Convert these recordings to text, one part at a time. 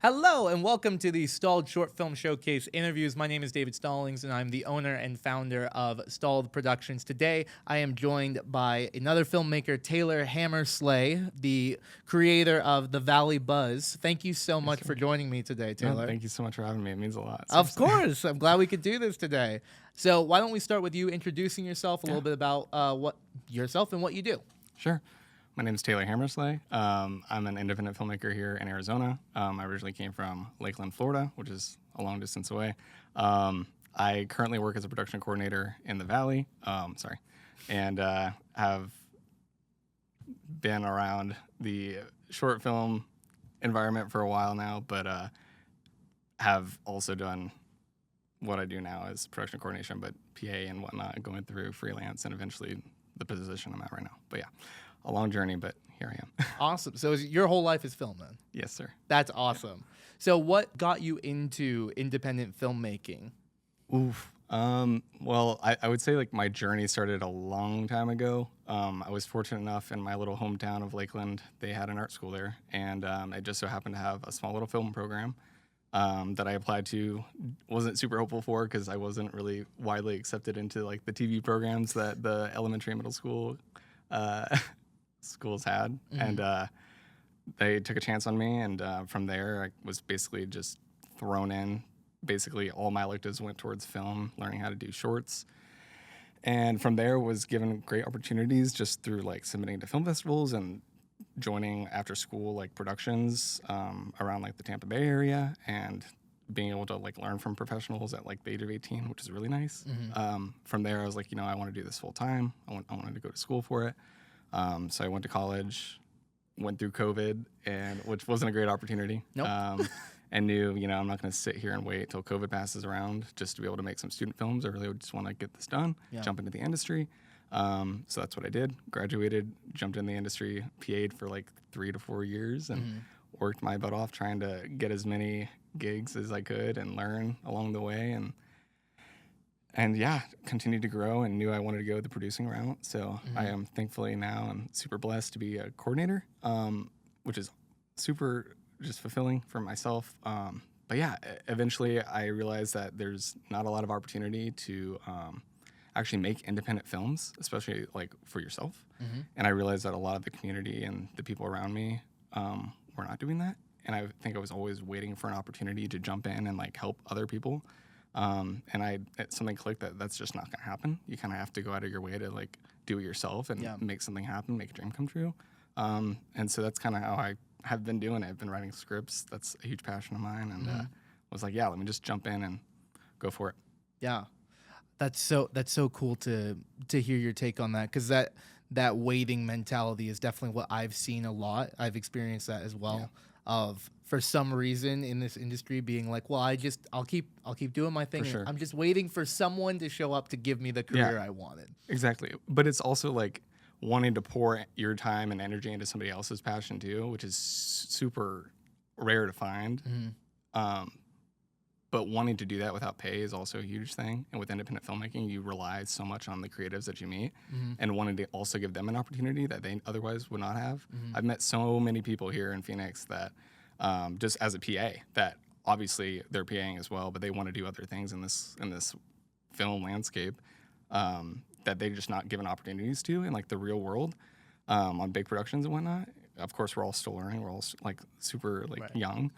Hello and welcome to the Stalled Short Film Showcase interviews. My name is David Stallings and I'm the owner and founder of Stalled Productions. Today I am joined by another filmmaker, Taylor Hammersla, the creator of The Valley Buzz. Thank you so much for joining me today, Taylor. No, thank you so much for having me. It means a lot. Of Seriously. course. I'm glad we could do this today. So why don't we start with you introducing yourself, a little bit about what yourself and what you do. Sure. My name is Taylor Hammersla. I'm an independent filmmaker here in Arizona. I originally came from Lakeland, Florida, which is a long distance away. I currently work as a production coordinator in the Valley. And have been around the short film environment for a while now, but have also done what I do now as production coordination, but PA and whatnot, going through freelance and eventually the position I'm at right now. But yeah, a long journey, but here I am. Awesome. So your whole life is film then? Yes, sir. That's awesome. So what got you into independent filmmaking? Oof. Well, I would say like my journey started a long time ago. I was fortunate enough in my little hometown of Lakeland, they had an art school there, and it just so happened to have a small little film program that I applied to. Wasn't super hopeful for because I wasn't really widely accepted into like the TV programs that the elementary and middle school schools had, and they took a chance on me, and from there I was basically just thrown in. Basically all my electives went towards film, learning how to do shorts, and from there was given great opportunities just through like submitting to film festivals and joining after school like productions around like the Tampa Bay area, and being able to like learn from professionals at like the age of 18, which is really nice. From there I was like, I want to do this full time. I wanted to go to school for it. So I went to college, went through COVID, and which wasn't a great opportunity. Nope. And knew, I'm not going to sit here and wait till COVID passes around just to be able to make some student films. I really just want to get this done, jump into the industry. So that's what I did. Graduated, jumped in the industry, PA'd for like 3 to 4 years, and worked my butt off trying to get as many gigs as I could and learn along the way. And yeah, continued to grow and knew I wanted to go the producing route. So I am thankfully now I'm super blessed to be a coordinator, which is super just fulfilling for myself. But yeah, eventually I realized that there's not a lot of opportunity to actually make independent films, especially like for yourself. And I realized that a lot of the community and the people around me were not doing that. And I think I was always waiting for an opportunity to jump in and like help other people. And something clicked that's just not gonna happen. You kind of have to go out of your way to like do it yourself and make something happen, make a dream come true. And so that's kind of how I have been doing it. I've been writing scripts. That's a huge passion of mine, and was like, yeah, let me just jump in and go for it. Yeah, that's so cool to hear your take on that, because that waiting mentality is definitely what I've seen a lot. I've experienced that as well. Of for some reason in this industry being like, well, I'll keep doing my thing. Sure. I'm just waiting for someone to show up to give me the career I wanted. Exactly, but it's also like wanting to pour your time and energy into somebody else's passion too, which is super rare to find. But wanting to do that without pay is also a huge thing. And with independent filmmaking, you rely so much on the creatives that you meet, and wanting to also give them an opportunity that they otherwise would not have. I've met so many people here in Phoenix that just as a PA, that obviously they're PAing as well, but they want to do other things in this film landscape. That they're just not given opportunities to in like the real world, on big productions and whatnot. Of course, we're all still learning. We're all like super like young.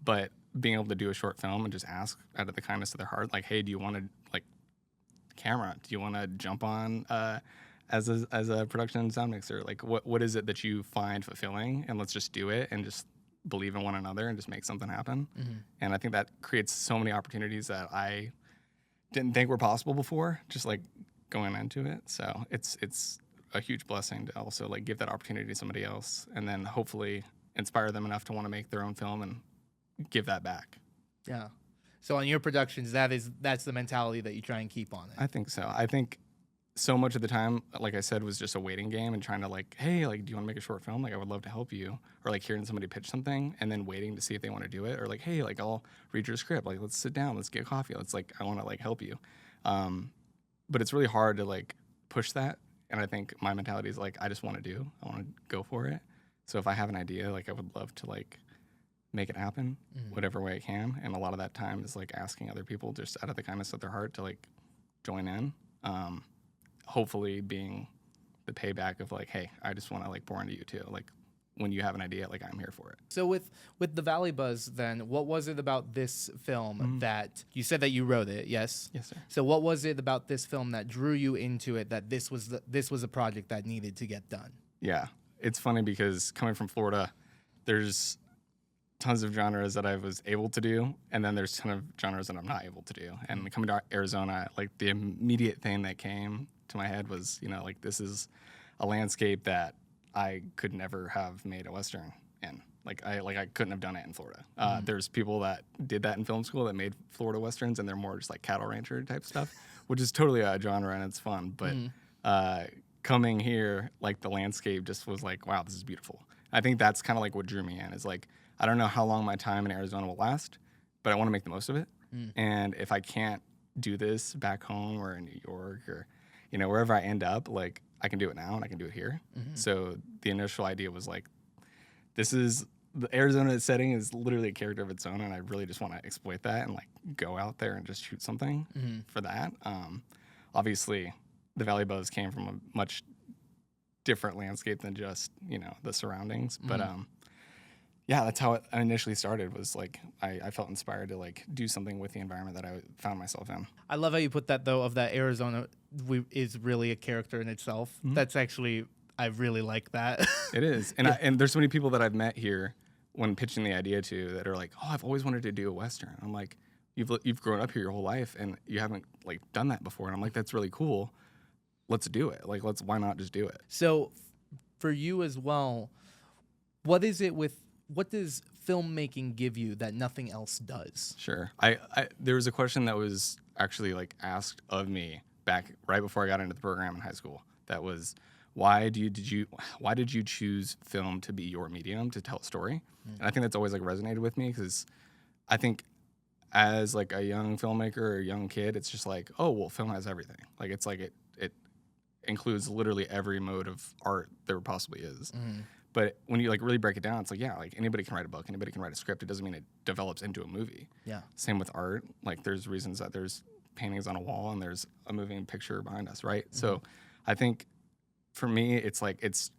But being able to do a short film and just ask out of the kindness of their heart, like, hey, do you want to like camera? Do you want to jump on as a production sound mixer? Like, what is it that you find fulfilling? And let's just do it and just believe in one another and just make something happen. And I think that creates so many opportunities that I didn't think were possible before, just like going into it. So it's a huge blessing to also like give that opportunity to somebody else, and then hopefully inspire them enough to want to make their own film and give that back. Yeah. So on your productions, that's the mentality that you try and keep on it. I think so. I think so much of the time, like I said, was just a waiting game and trying to like, hey, like, do you want to make a short film? Like, I would love to help you. Or like hearing somebody pitch something and then waiting to see if they want to do it. Or like, hey, like, I'll read your script. Like, let's sit down. Let's get coffee. Let's like, I want to like help you. But it's really hard to like push that. And I think my mentality is like, I just want to do. I want to go for it. So if I have an idea, like, I would love to like make it happen whatever way I can. And a lot of that time is like asking other people just out of the kindness of their heart to like join in. Hopefully being the payback of like, hey, I just want to like pour into you too. Like when you have an idea, like I'm here for it. So with the Valley Buzz, then what was it about this film that you said that you wrote it? Yes. Yes, sir. So what was it about this film that drew you into it? That this was a project that needed to get done. Yeah, it's funny because coming from Florida, there's tons of genres that I was able to do, and then there's a ton of genres that I'm not able to do. And coming to Arizona, like the immediate thing that came to my head was, you know, like this is a landscape that I could never have made a Western in. Like I couldn't have done it in Florida. There's people that did that in film school that made Florida Westerns, and they're more just like cattle rancher type stuff, which is totally a genre and it's fun. But coming here, like the landscape just was like, wow, this is beautiful. I think that's kind of like what drew me in is like, I don't know how long my time in Arizona will last, but I want to make the most of it. And if I can't do this back home or in New York or, you know, wherever I end up, like I can do it now and I can do it here. So the initial idea was like, the Arizona setting is literally a character of its own, and I really just want to exploit that and like go out there and just shoot something for that. Obviously, the Valley Buzz came from a much different landscape than just, you know, the surroundings. But yeah, that's how it initially started. Was like I felt inspired to like do something with the environment that I found myself in. I love how you put that though. Of that Arizona is really a character in itself. That's actually, I really like that. It is, and and there's so many people that I've met here when pitching the idea to that are like, oh, I've always wanted to do a Western. I'm like, you've grown up here your whole life and you haven't like done that before, and I'm like, that's really cool. Let's do it. Like, why not just do it? So, for you as well, what does filmmaking give you that nothing else does? Sure. There was a question that was actually like asked of me back right before I got into the program in high school. That was, why did you choose film to be your medium to tell a story? And I think that's always like resonated with me because I think as like a young filmmaker or a young kid, it's just like, oh, well, film has everything. Like it's like it includes literally every mode of art there possibly is. But when you like really break it down, it's like, yeah, like anybody can write a book, anybody can write a script. It doesn't mean it develops into a movie. Yeah. Same with art. Like there's reasons that there's paintings on a wall and there's a moving picture behind us, right? So I think for me, it's like it's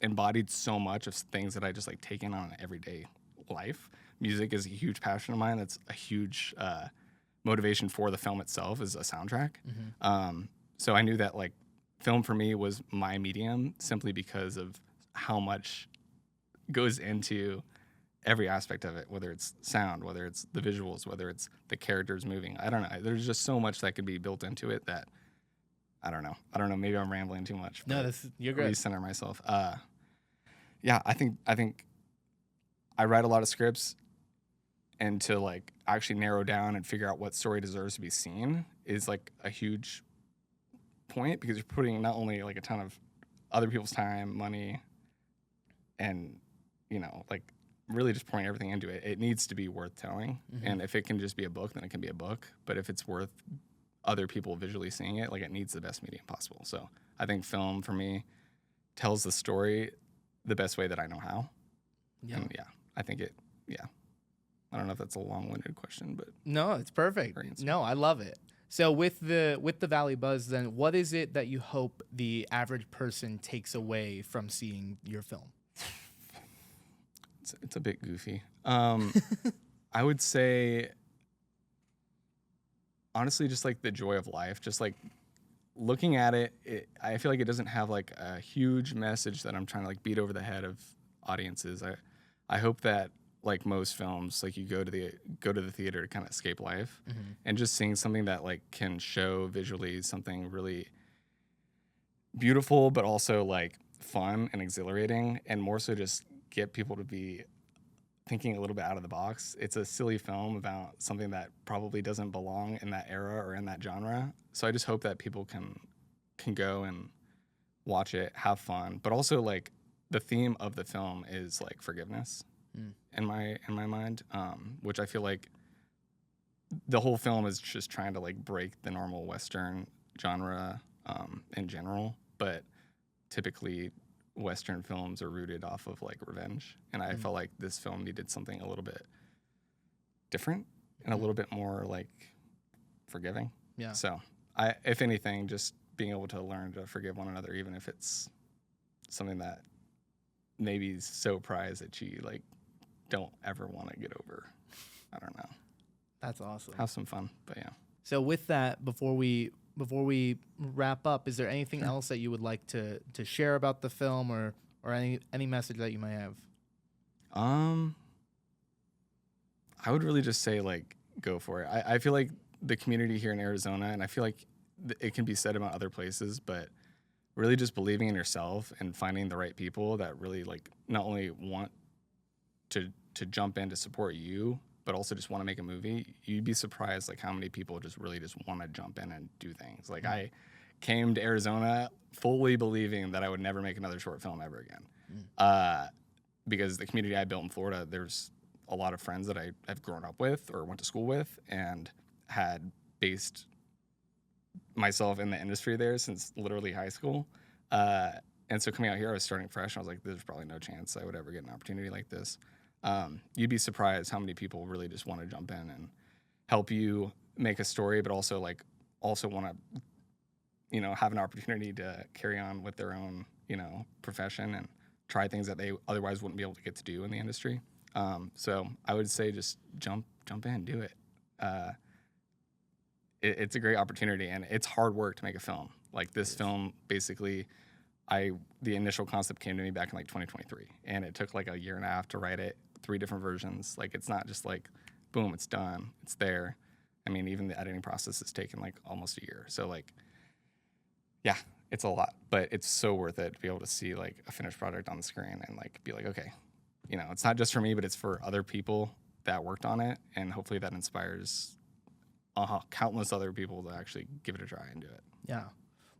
embodied so much of things that I just like take in on an everyday life. Music is a huge passion of mine. That's a huge motivation for the film itself is a soundtrack. So I knew that like film for me was my medium simply because of how much goes into every aspect of it, whether it's sound, whether it's the visuals, whether it's the characters moving. I don't know. There's just so much that could be built into it that I don't know. Maybe I'm rambling too much. No, you're great. Recenter myself. Yeah, I think I write a lot of scripts, and to like actually narrow down and figure out what story deserves to be seen is like a huge point because you're putting not only like a ton of other people's time, money, and you know, like really just pouring everything into it. It needs to be worth telling, and if it can just be a book, then it can be a book. But if it's worth other people visually seeing it, like it needs the best medium possible. So I think film for me tells the story the best way that I know how. Yeah. And I think it. Yeah. I don't know if that's a long-winded question, but no, it's perfect. No, I love it. So with the Valley Buzz, then what is it that you hope the average person takes away from seeing your film? It's a bit goofy. I would say, honestly, just like the joy of life, just like looking at it, I feel like it doesn't have like a huge message that I'm trying to like beat over the head of audiences. I hope that like most films, like you go to the theater to kind of escape life, and just seeing something that like can show visually something really beautiful, but also like fun and exhilarating, and more so just get people to be thinking a little bit out of the box. It's a silly film about something that probably doesn't belong in that era or in that genre. So I just hope that people can go and watch it, have fun, but also like the theme of the film is like forgiveness in my mind, which I feel like the whole film is just trying to like break the normal Western genre in general, but typically Western films are rooted off of like revenge, and I felt like this film needed something a little bit different and a little bit more like forgiving. Yeah. So if anything, just being able to learn to forgive one another, even if it's something that maybe is so prized that you like don't ever want to get over. I don't know. That's awesome. Have some fun, but yeah. So with that, before we wrap up, is there anything else that you would like to share about the film, or any message that you might have? I would really just say like go for it. I feel like the community here in Arizona, and I feel like it can be said about other places, but really just believing in yourself and finding the right people that really like not only want to jump in to support you, but also just want to make a movie. You'd be surprised like how many people just really just want to jump in and do things. Like I came to Arizona fully believing that I would never make another short film ever again. Because the community I built in Florida, there's a lot of friends that I've grown up with or went to school with and had based myself in the industry there since literally high school. And so coming out here, I was starting fresh. I was like, there's probably no chance I would ever get an opportunity like this. You'd be surprised how many people really just want to jump in and help you make a story, but also want to, have an opportunity to carry on with their own, profession and try things that they otherwise wouldn't be able to get to do in the industry. So I would say just jump in, do it. It's a great opportunity, and it's hard work to make a film. Like this film, basically, the initial concept came to me back in like 2023, and it took like a year and a half to write it, 3 different versions. Like it's not just like, boom, it's done, it's there. I mean, even the editing process has taken like almost a year. So like, yeah, it's a lot, but it's so worth it to be able to see like a finished product on the screen and like be like, okay, it's not just for me, but it's for other people that worked on it, and hopefully that inspires countless other people to actually give it a try and do it. Yeah.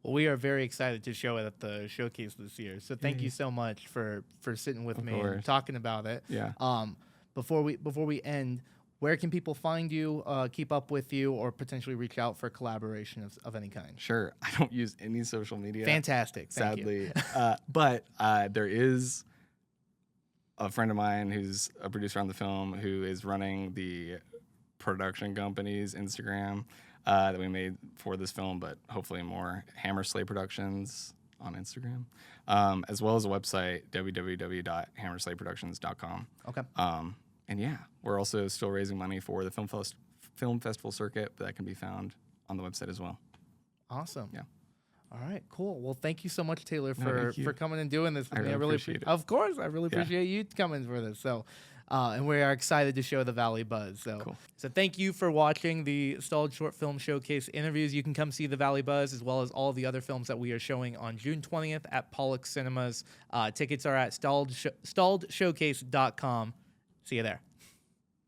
Well, we are very excited to show it at the showcase this year. So thank you so much for sitting with me and talking about it. Yeah. Before we end, where can people find you, keep up with you, or potentially reach out for collaboration of any kind? Sure. I don't use any social media. Fantastic. Thank sadly. But there is a friend of mine who's a producer on the film who is running the production company's Instagram that we made for this film, but hopefully more. Hammersla Productions on Instagram, as well as a website, www.hammerslaproductions.com. Okay. And yeah, we're also still raising money for the film festival circuit, but that can be found on the website as well. Awesome. Yeah. All right, cool. Well, thank you so much, Taylor, for coming and doing this with me. I really appreciate it. Of course, I really appreciate you coming for this. So, and we are excited to show the Valley Buzz. So, cool. So thank you for watching the Stalled Short Film Showcase interviews. You can come see the Valley Buzz as well as all the other films that we are showing on June 20th at Pollack Cinemas. Tickets are at stalledshowcase.com. See you there.